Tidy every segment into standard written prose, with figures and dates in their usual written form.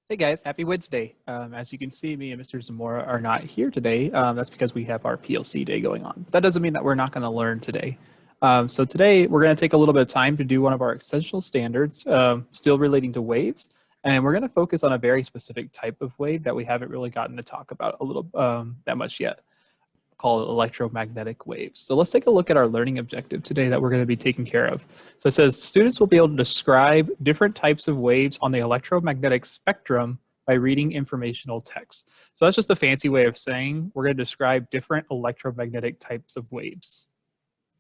Hey guys, happy Wednesday. As you can see, me and Mr. Zamora are not here today. That's because we have our PLC day going on. But that doesn't mean that we're not going to learn today. So today we're going to take a little bit of time to do one of our essential standards, still relating to waves. And we're going to focus on a very specific type of wave that we haven't really gotten to talk about a little that much yet, called electromagnetic waves. So let's take a look at our learning objective today that we're going to be taking care of. So it says students will be able to describe different types of waves on the electromagnetic spectrum by reading informational text. So that's just a fancy way of saying we're going to describe different electromagnetic types of waves.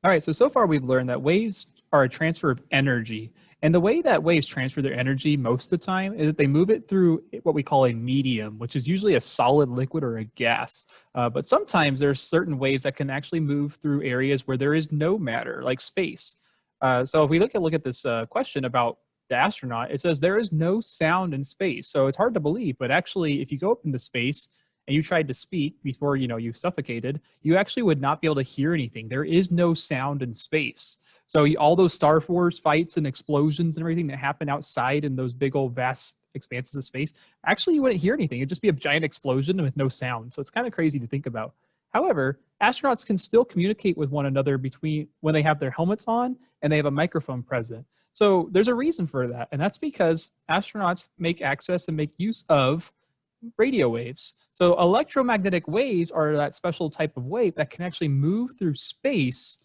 All right, so far we've learned that waves are a transfer of energy. And the way that waves transfer their energy most of the time is that they move it through what we call a medium, which is usually a solid, liquid, or a gas. But sometimes there's certain waves that can actually move through areas where there is no matter, like space. So if we look at this question about the astronaut, it says there is no sound in space. So it's hard to believe, but actually if you go up into space and you tried to speak before you suffocated, you actually would not be able to hear anything. There is no sound in space. So all those Star Wars fights and explosions and everything that happen outside in those big old vast expanses of space, actually you wouldn't hear anything. It'd just be a giant explosion with no sound. So it's kind of crazy to think about. However, astronauts can still communicate with one another between when they have their helmets on and they have a microphone present. So there's a reason for that, and that's because astronauts make access and make use of radio waves. So electromagnetic waves are that special type of wave that can actually move through space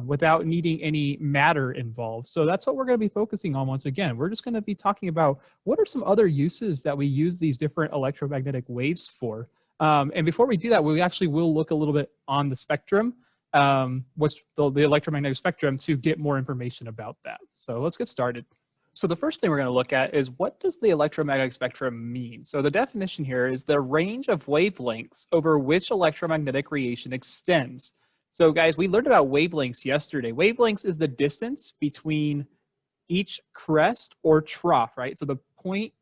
without needing any matter involved. So that's what we're going to be focusing on once again. We're just going to be talking about what are some other uses that we use these different electromagnetic waves for. And before we do that, we actually will look a little bit on the spectrum, which the electromagnetic spectrum, to get more information about that. So let's get started. So the first thing we're going to look at is, what does the electromagnetic spectrum mean? So the definition here is the range of wavelengths over which electromagnetic radiation extends. So guys, we learned about wavelengths yesterday. Wavelengths is the distance between each crest or trough, right? So the point,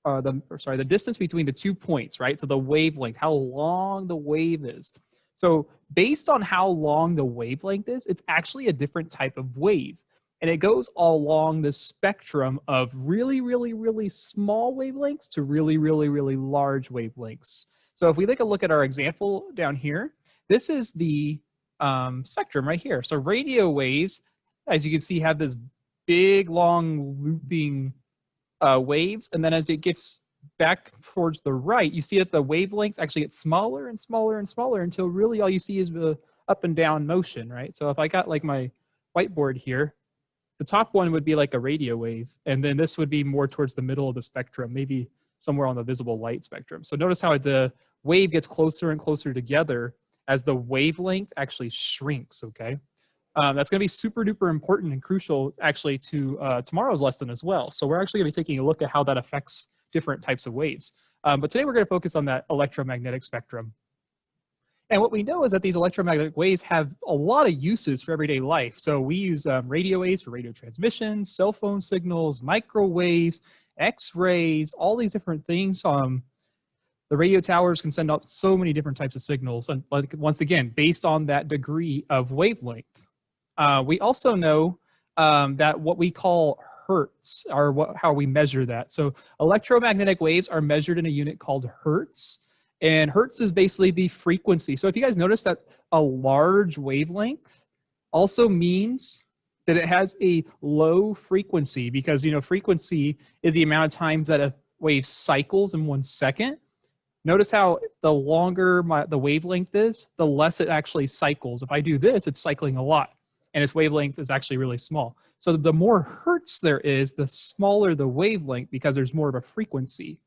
the distance between the 2 points, right? So the wavelength, how long the wave is. So based on how long the wavelength is, it's actually a different type of wave. And it goes all along the spectrum of really, really, really small wavelengths to really, really, really large wavelengths. So if we take a look at our example down here, this is the spectrum right here. So radio waves, as you can see, have this big, long, looping waves. And then as it gets back towards the right, you see that the wavelengths actually get smaller and smaller and smaller until really all you see is the up and down motion, right? So if I got like my whiteboard here, the top one would be like a radio wave, and then this would be more towards the middle of the spectrum, maybe somewhere on the visible light spectrum. So notice how the wave gets closer and closer together as the wavelength actually shrinks, okay? That's gonna be super duper important and crucial actually to tomorrow's lesson as well. So we're actually gonna be taking a look at how that affects different types of waves. But today we're gonna focus on that electromagnetic spectrum. And what we know is that these electromagnetic waves have a lot of uses for everyday life. So we use radio waves for radio transmissions, cell phone signals, microwaves, X-rays, all these different things. The radio towers can send out so many different types of signals, and once again, based on that degree of wavelength. We also know that what we call hertz are how we measure that. So electromagnetic waves are measured in a unit called hertz, and hertz is basically the frequency. So if you guys notice that a large wavelength also means that it has a low frequency, because frequency is the amount of times that a wave cycles in 1 second. Notice how the longer the wavelength is, the less it actually cycles. If I do this, it's cycling a lot, and its wavelength is actually really small. So the more hertz there is, the smaller the wavelength, because there's more of a frequency.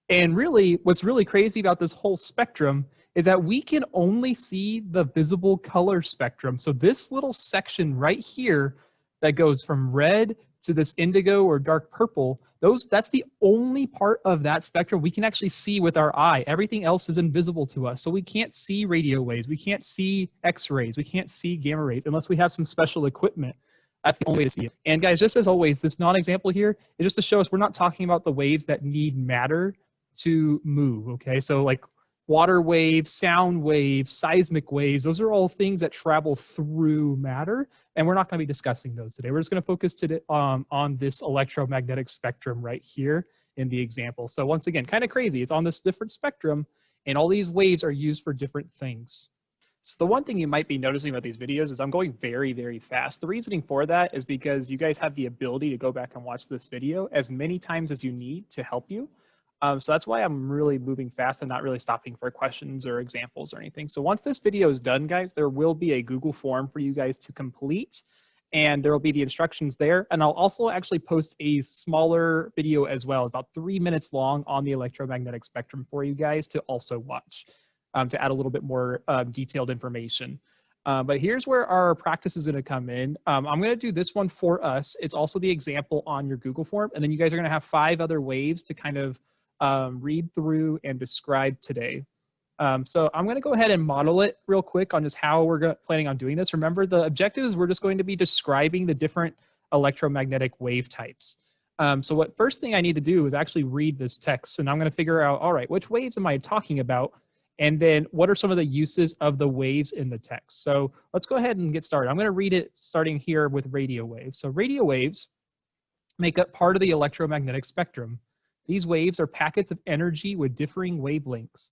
And really, what's really crazy about this whole spectrum is that we can only see the visible color spectrum. So this little section right here that goes from red to this indigo or dark purple, that's the only part of that spectrum we can actually see with our eye. Everything else is invisible to us. So we can't see radio waves, we can't see X-rays, we can't see gamma rays unless we have some special equipment. That's the only way to see it. And guys, just as always, this non-example here is just to show us we're not talking about the waves that need matter to move, okay? So like water waves, sound waves, seismic waves, those are all things that travel through matter, and we're not going to be discussing those today. We're just going to focus today on this electromagnetic spectrum right here in the example. So once again, kind of crazy. It's on this different spectrum, and all these waves are used for different things. So the one thing you might be noticing about these videos is I'm going very, very fast. The reasoning for that is because you guys have the ability to go back and watch this video as many times as you need to help you. So that's why I'm really moving fast and not really stopping for questions or examples or anything. So once this video is done, guys, there will be a Google form for you guys to complete, and there will be the instructions there. And I'll also actually post a smaller video as well, about 3 minutes long, on the electromagnetic spectrum for you guys to also watch, to add a little bit more detailed information. But here's where our practice is going to come in. I'm going to do this one for us. It's also the example on your Google form. And then you guys are going to have 5 other waves to kind of read through and describe today. So I'm going to go ahead and model it real quick on just how we're planning on doing this. Remember, the objective is we're just going to be describing the different electromagnetic wave types. So what first thing I need to do is actually read this text. And I'm going to figure out, all right, which waves am I talking about? And then what are some of the uses of the waves in the text? So let's go ahead and get started. I'm going to read it starting here with radio waves. So radio waves make up part of the electromagnetic spectrum. These waves are packets of energy with differing wavelengths.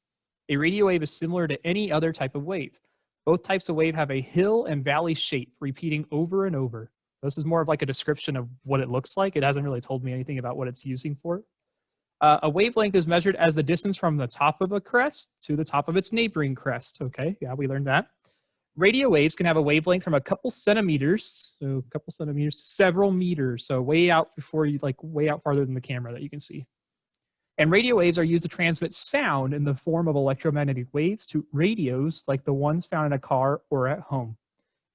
A radio wave is similar to any other type of wave. Both types of wave have a hill and valley shape, repeating over and over. This is more of like a description of what it looks like. It hasn't really told me anything about what it's using for. A wavelength is measured as the distance from the top of a crest to the top of its neighboring crest. Okay, yeah, we learned that. Radio waves can have a wavelength from a couple centimeters, so a couple centimeters, to several meters, so way out before you, like way out farther than the camera that you can see. And radio waves are used to transmit sound in the form of electromagnetic waves to radios like the ones found in a car or at home.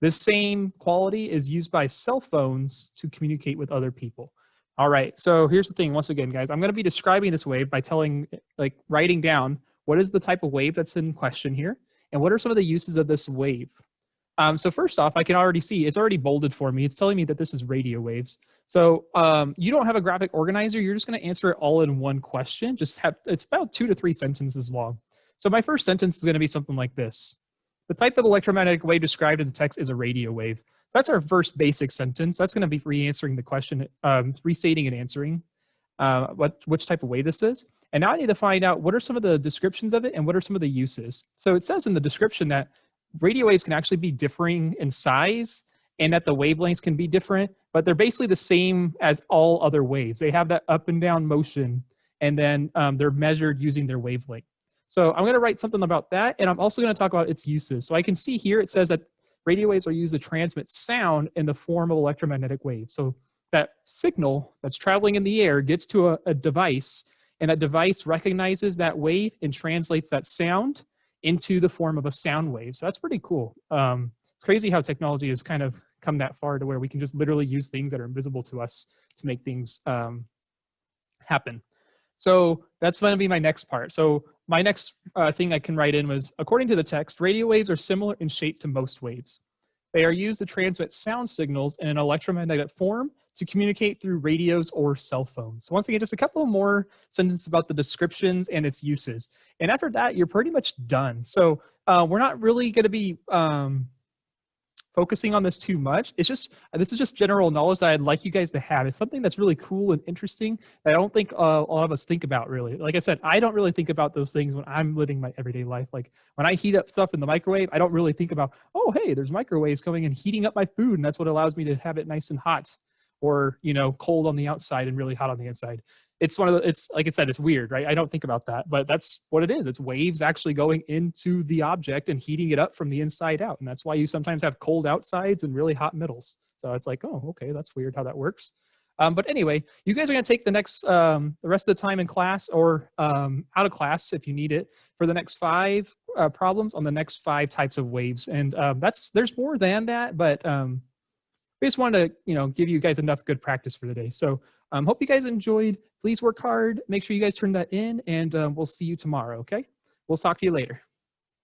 This same quality is used by cell phones to communicate with other people. All right, so here's the thing. Once again, guys, I'm going to be describing this wave by writing down what is the type of wave that's in question here, and what are some of the uses of this wave. So first off, I can already see it's already bolded for me. It's telling me that this is radio waves. So you don't have a graphic organizer. You're just going to answer it all in one question. It's about 2 to 3 sentences long. So my first sentence is going to be something like this. The type of electromagnetic wave described in the text is a radio wave. That's our first basic sentence. That's going to be re-answering the question, restating and answering which type of wave this is. And now I need to find out what are some of the descriptions of it and what are some of the uses. So it says in the description that radio waves can actually be differing in size and that the wavelengths can be different, but they're basically the same as all other waves. They have that up and down motion, and then they're measured using their wavelength. So I'm going to write something about that, and I'm also going to talk about its uses. So I can see here it says that radio waves are used to transmit sound in the form of electromagnetic waves. So that signal that's traveling in the air gets to a device, and that device recognizes that wave and translates that sound into the form of a sound wave. So that's pretty cool. It's crazy how technology has kind of come that far to where we can just literally use things that are invisible to us to make things happen. So that's going to be my next part. So my next thing I can write in was, according to the text, radio waves are similar in shape to most waves. They are used to transmit sound signals in an electromagnetic form to communicate through radios or cell phones. So once again, just a couple more sentences about the descriptions and its uses. And after that, you're pretty much done. So we're not really going to be focusing on this too much. This is just general knowledge that I'd like you guys to have. It's something that's really cool and interesting that I don't think a lot of us think about, really. Like I said, I don't really think about those things when I'm living my everyday life. Like when I heat up stuff in the microwave, I don't really think about, oh, hey, there's microwaves coming and heating up my food, and that's what allows me to have it nice and hot, or, you know, cold on the outside and really hot on the inside. It's like I said, it's weird, right? I don't think about that, but that's what it is. It's waves actually going into the object and heating it up from the inside out. And that's why you sometimes have cold outsides and really hot middles. So it's like, oh, okay, that's weird how that works. But anyway, you guys are going to take the rest of the time in class or out of class if you need it for the next 5 problems on the next 5 types of waves. And there's more than that, but we just wanted to, you know, give you guys enough good practice for the day. So hope you guys enjoyed. Please work hard. Make sure you guys turn that in, and we'll see you tomorrow, okay? We'll talk to you later.